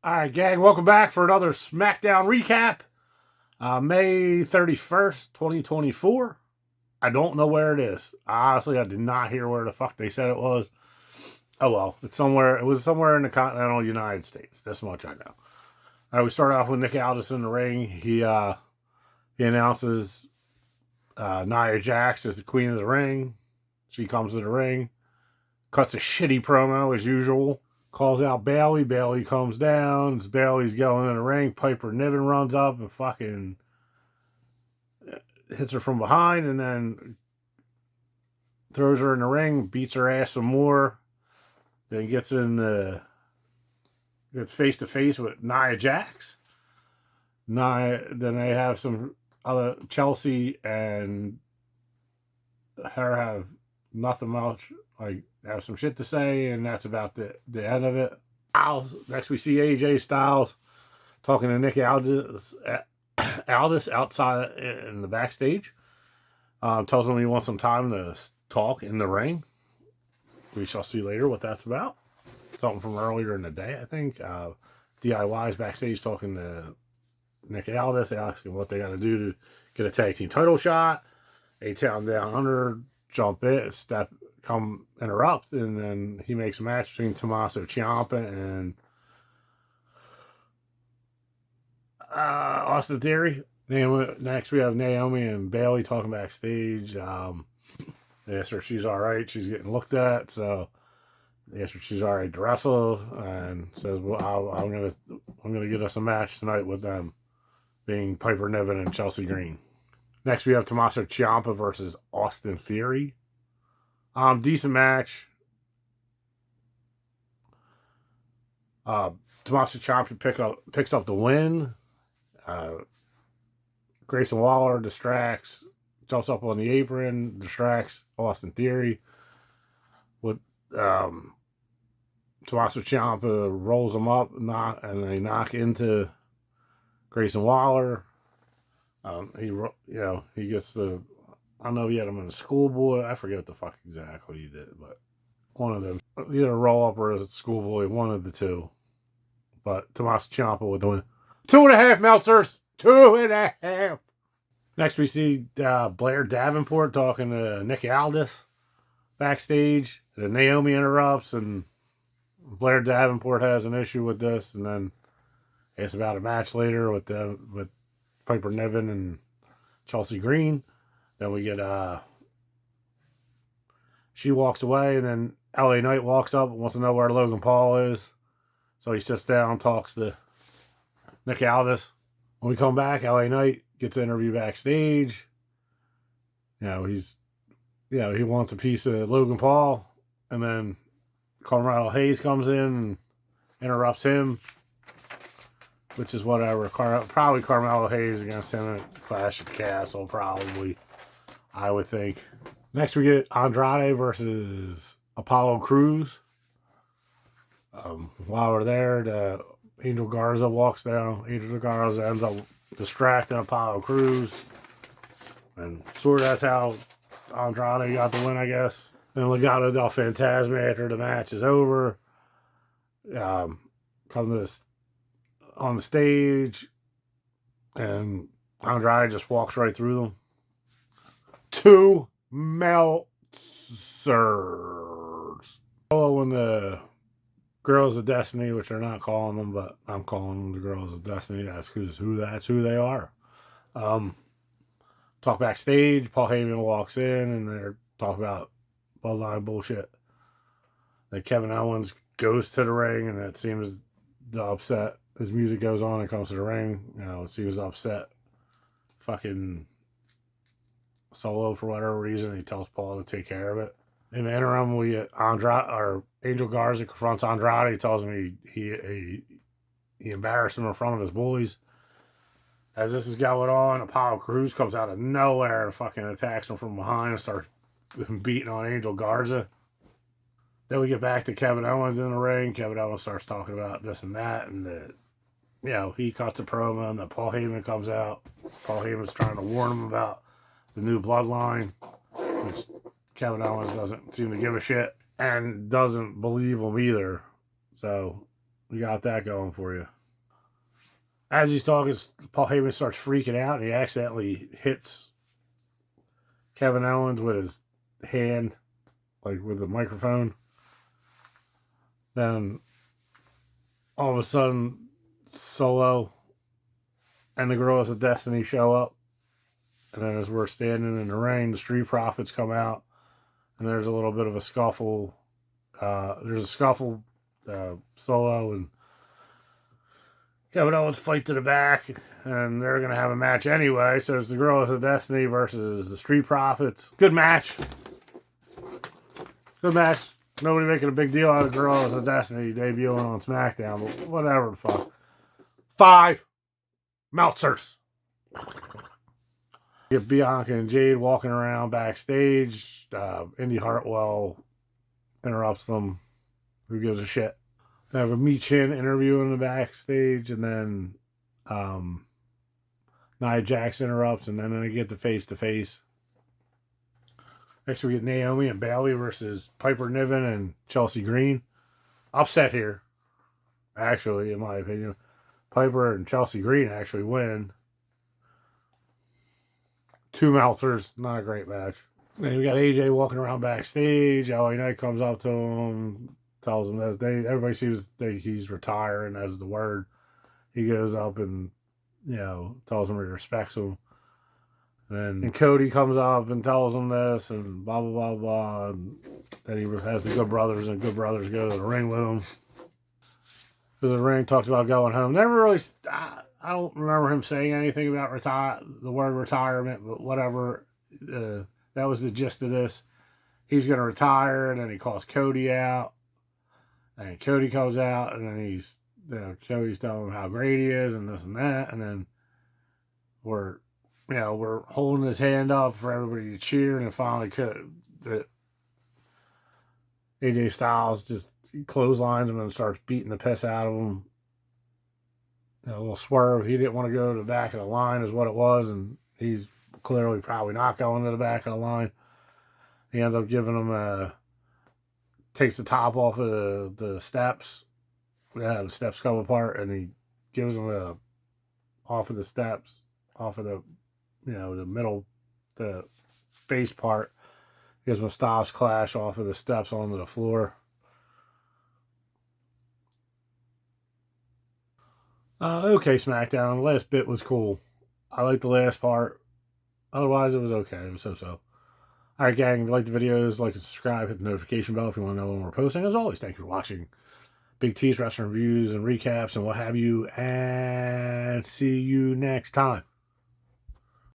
Alright, gang, welcome back for another Smackdown Recap. May 31st, 2024. I don't know where it is. Honestly, I did not hear where the fuck they said it was. Oh well, it's somewhere. It was somewhere in the continental United States. This much I know. Alright, we start off with Nick Aldis in the ring. He announces Nia Jax is the queen of the ring. She comes to the ring, cuts a shitty promo as usual. Calls out Bayley. Bayley comes down. As Bayley's going in the ring, Piper Niven runs up and fucking hits her from behind and then throws her in the ring, beats her ass some more. Then gets face to face with Nia Jax. Then they have some other Chelsea and her have nothing much, have some shit to say, and that's about the end of it. Next we see AJ Styles talking to Nick Aldis outside in the backstage. Tells him he wants some time to talk in the ring. We shall see later what that's about. Something from earlier in the day, I think. DIY's backstage talking to Nick Aldis, asking what they got to do to get a tag team title shot. A-Town Down Under, jump in, come interrupt, and then he makes a match between Tommaso Ciampa and Austin Theory. Next we have Naomi and Bayley talking backstage. They asked her if she's alright. She's getting looked at, so they asked her if she's alright to wrestle, and says, well, I'm gonna get us a match tonight with them, being Piper Niven and Chelsea Green. Next we have Tommaso Ciampa versus Austin Theory. Decent match. Tommaso Ciampa picks up the win. Grayson Waller distracts, jumps up on the apron, distracts Austin Theory. With Tommaso Ciampa rolls him up, and they knock into Grayson Waller. He gets the. I don't know if he had him in a schoolboy. I forget what the fuck exactly he did, but one of them. Either a roll up or a schoolboy, one of the two. But Tommaso Ciampa with the win. 2.5 Meltzers. 2.5. Next we see Blair Davenport talking to Nick Aldis backstage. And Naomi interrupts, and Blair Davenport has an issue with this, and then asks about a match later with Piper Niven and Chelsea Green. Then we get she walks away, and then LA Knight walks up and wants to know where Logan Paul is. So he sits down, talks to Nick Aldis. When we come back, LA Knight gets an interview backstage. He wants a piece of Logan Paul, and then Carmelo Hayes comes in and interrupts him, which is whatever. Probably Carmelo Hayes against him at Clash at the Castle, probably. I would think. Next we get Andrade versus Apollo Crews. While we're there, the Angel Garza walks down. Angel Garza ends up distracting Apollo Crews. And sort of that's how Andrade got the win, I guess. Then Legado del Fantasma, after the match is over, come to on the stage, and Andrade just walks right through them. 2 Meltzers. When the Girls of Destiny, which they're not calling them, but I'm calling them the Girls of Destiny. That's who they are. Talk backstage. Paul Heyman walks in, and they're talking about bloodline bullshit. Then Kevin Owens goes to the ring, and it seems the upset. His music goes on and comes to the ring. It seems upset. Fucking Solo, for whatever reason, he tells Paul to take care of it. In the interim, we get Angel Garza confronts Andrade. He tells him he embarrassed him in front of his boys. As this is going on, Apollo Crews comes out of nowhere and fucking attacks him from behind and starts beating on Angel Garza. Then we get back to Kevin Owens in the ring. Kevin Owens starts talking about this and that, and he cuts a promo, and then Paul Heyman comes out. Paul Heyman's trying to warn him about the new bloodline, which Kevin Owens doesn't seem to give a shit and doesn't believe him either. So we got that going for you. As he's talking, Paul Heyman starts freaking out, and he accidentally hits Kevin Owens with his hand, like with the microphone. Then all of a sudden, Solo and the Gorillas of Destiny show up. And then as we're standing in the ring, the Street Profits come out. And there's a little bit of a scuffle. There's a scuffle. Solo and Kevin Owens fight to the back. And they're going to have a match anyway. So it's the Gorillas of Destiny versus the Street Profits. Good match. Good match. Nobody making a big deal out of Gorillas of Destiny debuting on SmackDown. But whatever the fuck. 5 Meltzers. You get Bianca and Jade walking around backstage. Indy Hartwell interrupts them. Who gives a shit? They have a Michin interview in the backstage, and then Nia Jax interrupts, and then they get the face-to-face. Next we get Naomi and Bayley versus Piper Niven and Chelsea Green. Upset here, actually, in my opinion. Piper and Chelsea Green actually win. 2 Meltzers, not a great match. Then we got AJ walking around backstage. LA Knight comes up to him, tells him that everybody seems that he's retiring as the word. He goes up and, tells him he respects him. And Cody comes up and tells him this and blah, blah, blah, blah. And then he has the Good Brothers, and Good Brothers go to the ring with him. Because the ring talks about going home. Never really, I don't remember him saying anything about the word retirement, but whatever. That was the gist of this. He's going to retire, and then he calls Cody out. And Cody comes out, and then Cody's telling him how great he is and this and that. And then we're holding his hand up for everybody to cheer, and finally AJ Styles just clotheslines him and starts beating the piss out of him. A little swerve. He didn't want to go to the back of the line is what it was, and he's clearly probably not going to the back of the line. He ends up giving him takes the top off of the steps. Yeah, the steps come apart, and he gives him off of the steps, off of the the middle, the base part. Gives him a Styles Clash off of the steps onto the floor. Okay, SmackDown. The last bit was cool. I liked the last part. Otherwise, it was okay. It was so-so. Alright, gang. If you like the videos, like and subscribe. Hit the notification bell if you want to know when we're posting. As always, thank you for watching. Big T's Wrestling Reviews and Recaps and what have you. And see you next time.